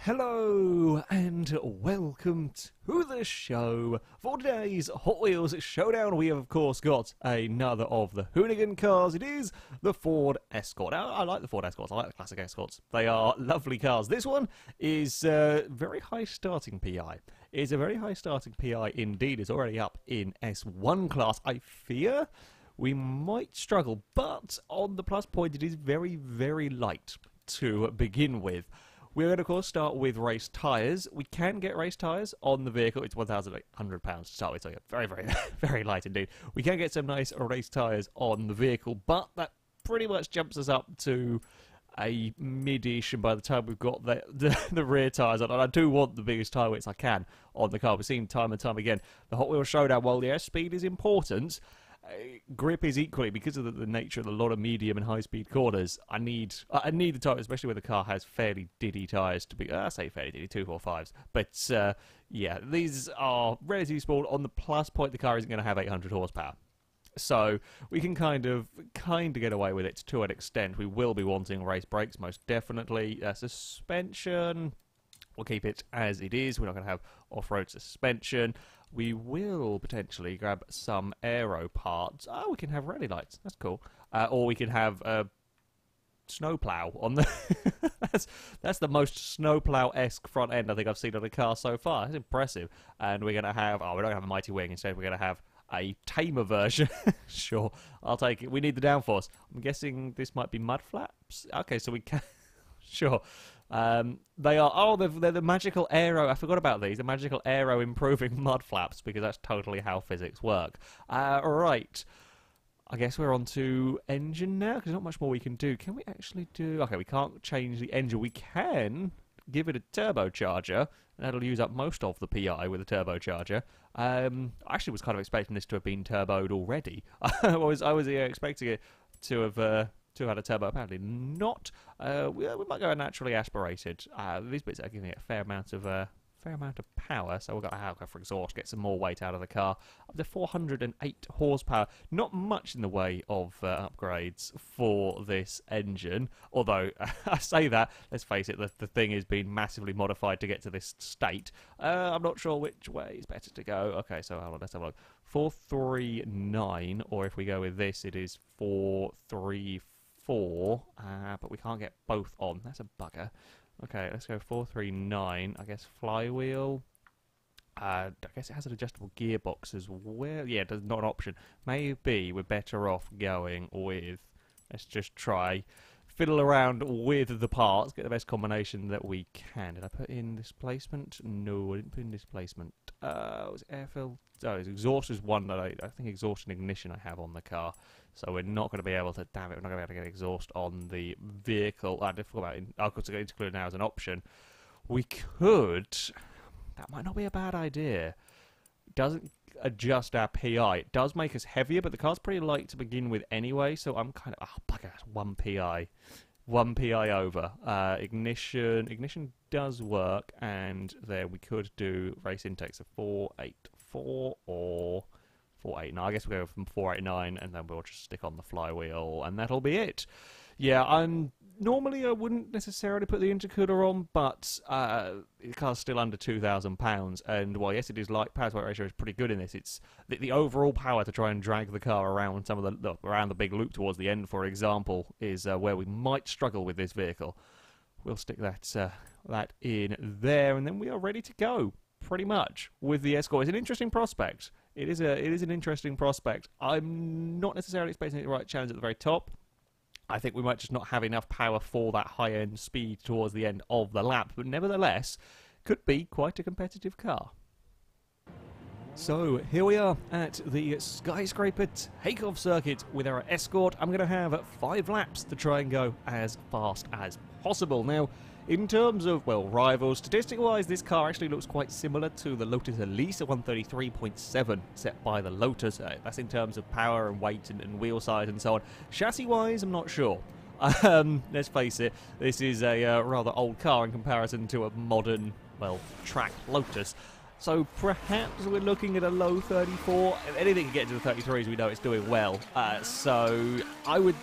Hello and welcome to the show. For today's Hot Wheels Showdown, we have of course got another of the Hoonigan cars. It is the Ford Escort. I like the Ford Escorts. I like the classic Escorts. They are lovely cars. This one is very high starting PI. It's a very high starting PI indeed. It's already up in S1 class. I fear we might struggle, but on the plus point, it is very, very light to begin with. We're going to, of course, start with race tyres. We can get race tyres on the vehicle. It's £1,800 to start with, so yeah, very, very, very light indeed. We can get some nice race tyres on the vehicle, but that pretty much jumps us up to a mid-ish, and by the time we've got the rear tyres on, and I do want the biggest tyre widths I can on the car. We've seen time and time again, the Hot Wheels Showdown, while yes, speed is important, grip is equally, because of the nature of a lot of medium and high-speed corners. I need the tyre, especially when the car has fairly diddy tyres to be. I say fairly diddy, 245s. But yeah, these are relatively small. On the plus point, the car isn't going to have 800 horsepower, so we can kind of get away with it to an extent. We will be wanting race brakes, most definitely. Suspension, we'll keep it as it is. We're not going to have off-road suspension. We will potentially grab some aero parts. Oh, we can have rally lights. That's cool. Or we can have a snowplow on the. that's the most snowplow-esque front end I think I've seen on a car so far. That's impressive. And we're going to have. Oh, we're not going to have a mighty wing. Instead, we're going to have a tamer version. Sure, I'll take it. We need the downforce. I'm guessing this might be mud flaps. Okay, so we can. Sure. They are. Oh, they're the magical aero. I forgot about these. The magical aero improving mud flaps, because that's totally how physics work. Right. I guess we're on to engine now, because there's not much more we can do. Can we actually do? Okay, we can't change the engine. We can give it a turbocharger, and that'll use up most of the PI with a turbocharger. I actually was kind of expecting this to have been turboed already. I was expecting it to have had a turbo. Apparently not. We might go naturally aspirated. These bits are giving it a fair amount of power, so we've got to go for exhaust, get some more weight out of the car. Up to 408 horsepower. Not much in the way of upgrades for this engine, although I say that, let's face it, the thing is being massively modified to get to this state. I'm not sure which way is better to go. Okay, so hold on, let's have a look. 439, or if we go with this, it is 434. But we can't get both on. That's a bugger. Okay, let's go 439. I guess flywheel. I guess it has an adjustable gearbox as well. Yeah, there's not an option. Maybe we're better off going with. Let's just try fiddle around with the parts, get the best combination that we can. Did I put in displacement? No, I didn't put in displacement. Was it air filter? Oh, exhaust is one that I think exhaust and ignition I have on the car. So we're not going to be able to, damn it, we're not going to be able to get exhaust on the vehicle. I forgot about it. I'll go to intercooler now as an option. We could, that might not be a bad idea. It doesn't adjust our PI. It does make us heavier, but the car's pretty light to begin with anyway, so I'm kind of, oh bugger, that's 1 PI. 1 PI over. Ignition does work, and there we could do race intakes of 484 or 489. I guess we'll go from 489, and then we'll just stick on the flywheel, and that'll be it. Yeah, normally I wouldn't necessarily put the intercooler on, but the car's still under £2,000, and while yes, it is light, power to weight ratio is pretty good in this. It's the overall power to try and drag the car around some of around the big loop towards the end, for example, is where we might struggle with this vehicle. We'll stick that in there, and then we are ready to go, pretty much, with the Escort. It's an interesting prospect. It is an interesting prospect. I'm not necessarily expecting it the right challenge at the very top. I think we might just not have enough power for that high-end speed towards the end of the lap, but nevertheless, could be quite a competitive car. So, here we are at the Skyscraper Takeoff Circuit with our Escort. I'm going to have 5 laps to try and go as fast as possible. Now, in terms of, well, rivals, statistic-wise, this car actually looks quite similar to the Lotus Elise at 133.7 set by the Lotus. That's in terms of power and weight and wheel size and so on. Chassis-wise, I'm not sure. Let's face it, this is a rather old car in comparison to a modern, well, tracked Lotus. So perhaps we're looking at a low 34. If anything can get to the 33s, we know it's doing well. So I would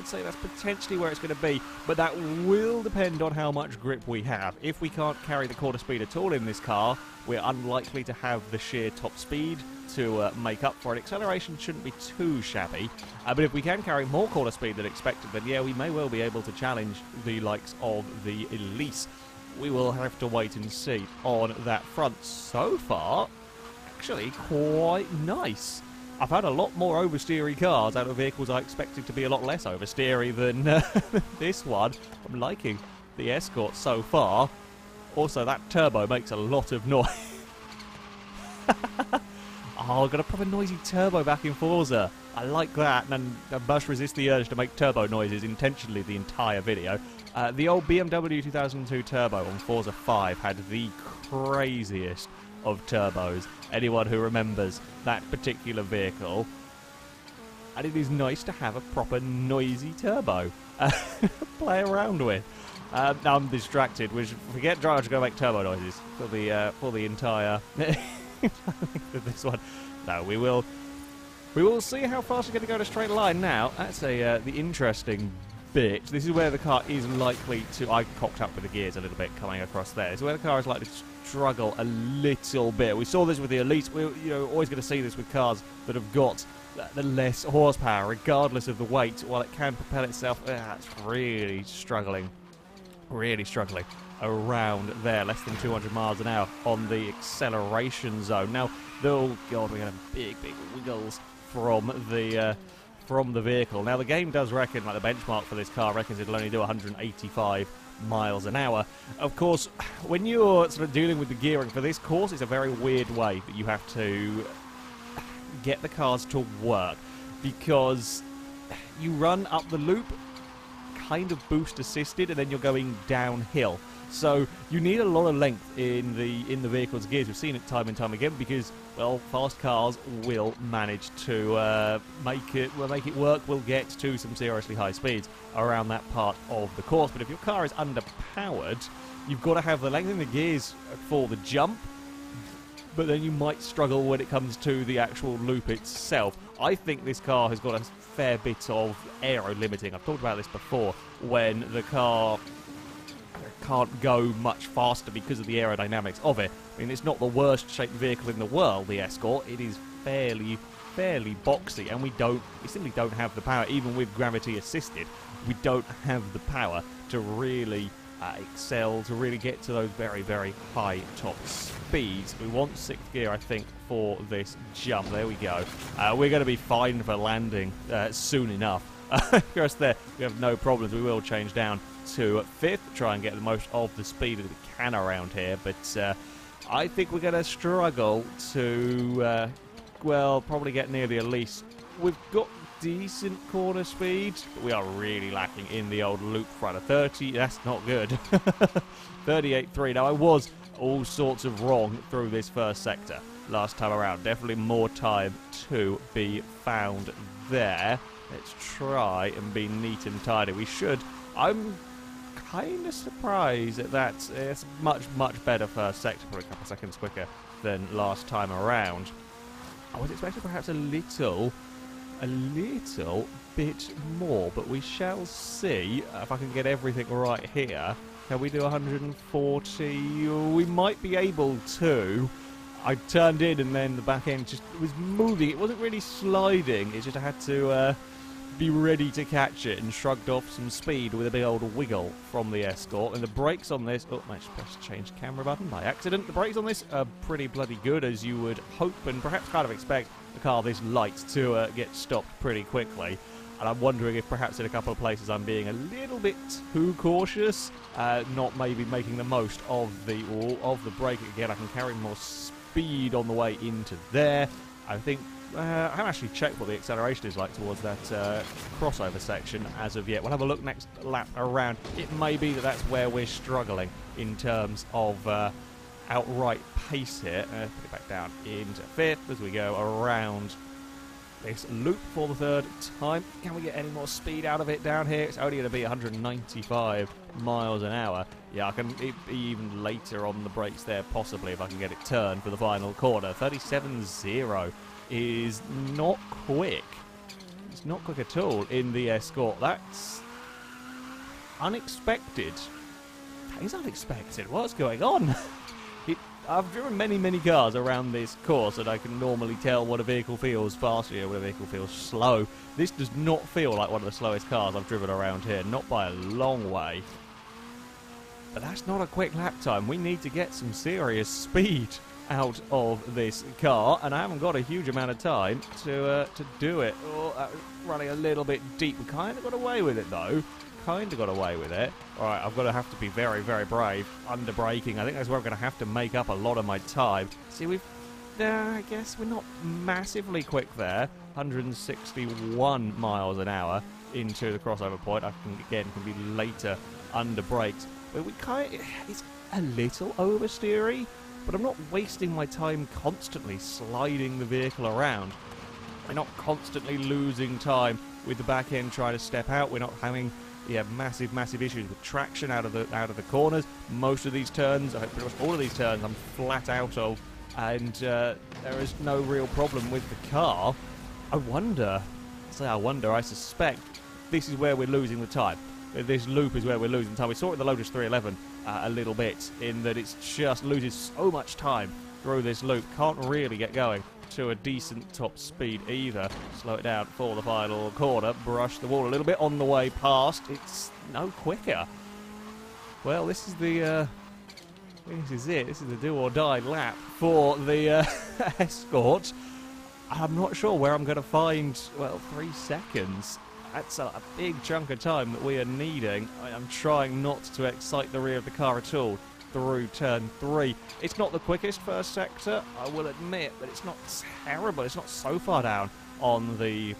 say that's potentially where it's going to be. But that will depend on how much grip we have. If we can't carry the quarter speed at all in this car, we're unlikely to have the sheer top speed to make up for it. Acceleration shouldn't be too shabby. But if we can carry more quarter speed than expected, then yeah, we may well be able to challenge the likes of the Elise. We will have to wait and see on that front. So far, actually quite nice. I've had a lot more oversteery cars out of vehicles I expected to be a lot less oversteery than this one. I'm liking the Escort so far. Also, that turbo makes a lot of noise. Oh, I've got a proper noisy turbo back in Forza. I like that, and I must resist the urge to make turbo noises intentionally the entire video. The old BMW 2002 Turbo on Forza 5 had the craziest of turbos. Anyone who remembers that particular vehicle. And it is nice to have a proper noisy turbo play around with. Now I'm distracted. We should forget drivers to go make turbo noises for the entire this one. No, we will see how fast we're going to go in a straight line now. That's the interesting bit. This is where the car is likely to... I cocked up with the gears a little bit coming across there. This is where the car is likely to struggle a little bit. We saw this with the Elite. We're always going to see this with cars that have got the less horsepower, regardless of the weight, while it can propel itself. It's really struggling. Really struggling around there. Less than 200 miles an hour on the acceleration zone. Now, oh God, we're going to have big wiggles from the vehicle. Now, the game does reckon, like the benchmark for this car reckons it'll only do 185 miles an hour. Of course, when you're sort of dealing with the gearing for this course, it's a very weird way that you have to get the cars to work, because you run up the loop kind of boost assisted, and then you're going downhill. So you need a lot of length in the vehicle's gears. We've seen it time and time again because, well, fast cars will manage to make it work. We'll get to some seriously high speeds around that part of the course. But if your car is underpowered, you've got to have the length in the gears for the jump, but then you might struggle when it comes to the actual loop itself. I think this car has got a fair bit of aero limiting. I've talked about this before, when the car can't go much faster because of the aerodynamics of it. I mean, it's not the worst shaped vehicle in the world, the Escort. It is fairly boxy, and we simply don't have the power. Even with gravity assisted, we don't have the power to really excel, to really get to those very high top speeds. We want 6th gear, I think, for this jump. There we go. We're going to be fine for landing soon enough. Just there, we have no problems. We will change down to 5th, try and get the most of the speed that we can around here, but I think we're going to struggle to, well, probably get near the Elise. We've got decent corner speed, but we are really lacking in the old loop front of 30. That's not good. 38.3. Now, I was all sorts of wrong through this first sector last time around. Definitely more time to be found there. Let's try and be neat and tidy. We should. I'm kind of surprised at that. It's much better first sector, probably a couple of seconds quicker than last time around. I was expecting perhaps a little bit more, but we shall see if I can get everything right here. Can we do 140? We might be able to. I turned in and then the back end just was moving. It wasn't really sliding. It's just I had to be ready to catch it, and shrugged off some speed with a big old wiggle from the Escort. And the brakes on this... Oh, I just pressed change camera button by accident. The brakes on this are pretty bloody good, as you would hope and perhaps kind of expect a car this light to get stopped pretty quickly. And I'm wondering if perhaps in a couple of places I'm being a little bit too cautious, not maybe making the most of the brake. Again, I can carry more speed on the way into there. I think I haven't actually checked what the acceleration is like towards that crossover section as of yet. We'll have a look next lap around. It may be that that's where we're struggling in terms of outright pace here. Put it back down into 5th as we go around this loop for the third time. Can we get any more speed out of it down here? It's only going to be 195 miles an hour. Yeah, I can be even later on the brakes there, possibly, if I can get it turned for the final corner. 37.0 is not quick. It's not quick at all in the Escort. That's unexpected. That is unexpected. What's going on? I've driven many cars around this course, and I can normally tell what a vehicle feels fast and what a vehicle feels slow. This does not feel like one of the slowest cars I've driven around here, not by a long way. But that's not a quick lap time. We need to get some serious speed out of this car, and I haven't got a huge amount of time to do it. Oh, running a little bit deep. We kind of got away with it, though. Kind of got away with it. Alright, I'm going to have to be very brave under braking. I think that's where I'm going to have to make up a lot of my time. See, I guess we're not massively quick there. 161 miles an hour into the crossover point. I can be later under brakes. But it's a little oversteery, but I'm not wasting my time constantly sliding the vehicle around. We're not constantly losing time with the back end trying to step out. We're not having massive issues with traction out of the corners. Most of these turns, pretty much all of these turns, I'm flat out of, and there is no real problem with the car. I suspect this is where we're losing the time. This loop is where we're losing time. We saw it in the Lotus 311 a little bit, in that it's just loses so much time through this loop. Can't really get going to a decent top speed either. Slow it down for the final corner. Brush the wall a little bit on the way past. It's no quicker. Well, this is the this is it. This is the do or die lap for the Escort. I'm not sure where I'm going to find, well, 3 seconds. That's a big chunk of time that we are needing. I'm trying not to excite the rear of the car at all through turn 3. It's not the quickest first sector, I will admit, but it's not terrible. It's not so far down on the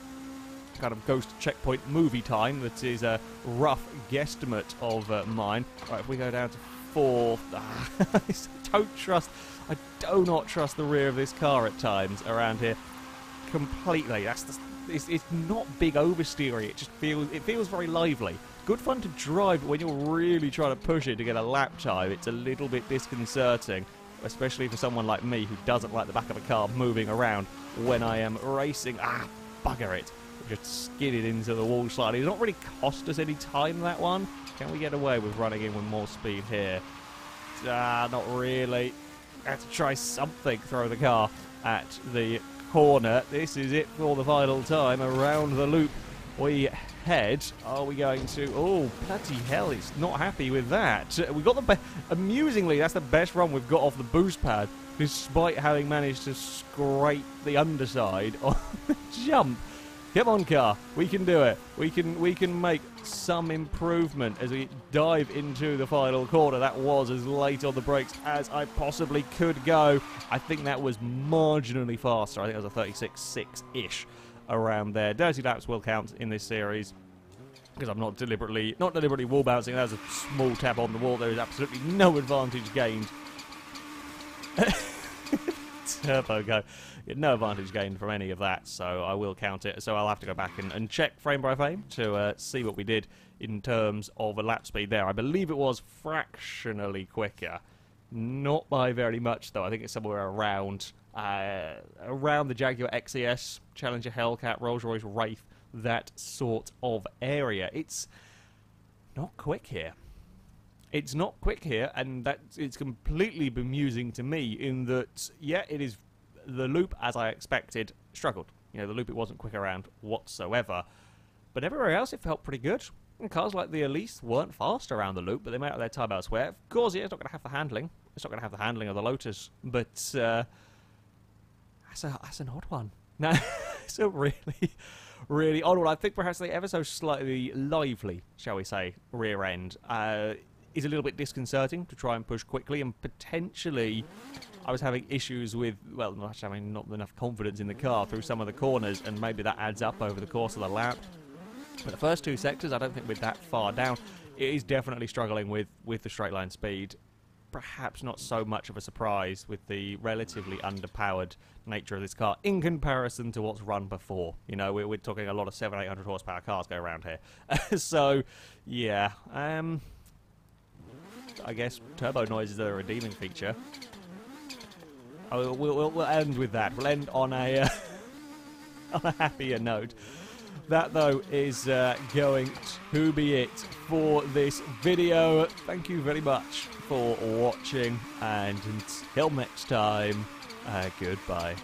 kind of ghost checkpoint movie time that is a rough guesstimate of mine. Right, if we go down to 4, I do not trust the rear of this car at times around here completely. It's not big oversteery. It feels very lively. Good fun to drive, but when you're really trying to push it to get a lap time, it's a little bit disconcerting, especially for someone like me who doesn't like the back of a car moving around when I am racing. Bugger it. Just skidded into the wall slightly. It's not really cost us any time, that one. Can we get away with running in with more speed here? Not really. I have to try something, throw the car at the corner. This is it for the final time. Around the loop we head. Are we going to... Oh, bloody hell, it's not happy with that. We got the... Amusingly, that's the best run we've got off the boost pad, despite having managed to scrape the underside on the jump. Come on, car. We can do it. We can make some improvement as we dive into the final corner. That was as late on the brakes as I possibly could go. I think that was marginally faster. I think it was a 36.6-ish around there. Dirty laps will count in this series because I'm not deliberately wall bouncing. That was a small tap on the wall. There is absolutely no advantage gained. Turbo go. No advantage gained from any of that, so I will count it. So I'll have to go back and check frame by frame to see what we did in terms of a lap speed there. I believe it was fractionally quicker. Not by very much, though. I think it's somewhere around the Jaguar XES, Challenger Hellcat, Rolls-Royce Wraith, that sort of area. It's not quick here. It's not quick here, and it's completely bemusing to me in that, yeah, it is the loop, as I expected, struggled. You know, the loop, it wasn't quick around whatsoever. But everywhere else, it felt pretty good. And cars like the Elise weren't fast around the loop, but they made out their time elsewhere. Of course, yeah, it's not going to have the handling. It's not going to have the handling of the Lotus, but that's an odd one. No, it's a really odd one. I think perhaps the ever so slightly lively, shall we say, rear end is a little bit disconcerting to try and push quickly, and potentially I was having issues with, well, not having not enough confidence in the car through some of the corners, and maybe that adds up over the course of the lap. But the first 2 sectors, I don't think we're that far down. It is definitely struggling with the straight line speed. perhaps not so much of a surprise with the relatively underpowered nature of this car in comparison to what's run before. You know, we're talking a lot of 700-800 horsepower cars go around here. So, yeah, I guess turbo noise is a redeeming feature. Oh, we'll end with that. We'll end on a on a happier note. That, though, is going to be it for this video. Thank you very much for watching, and until next time, goodbye.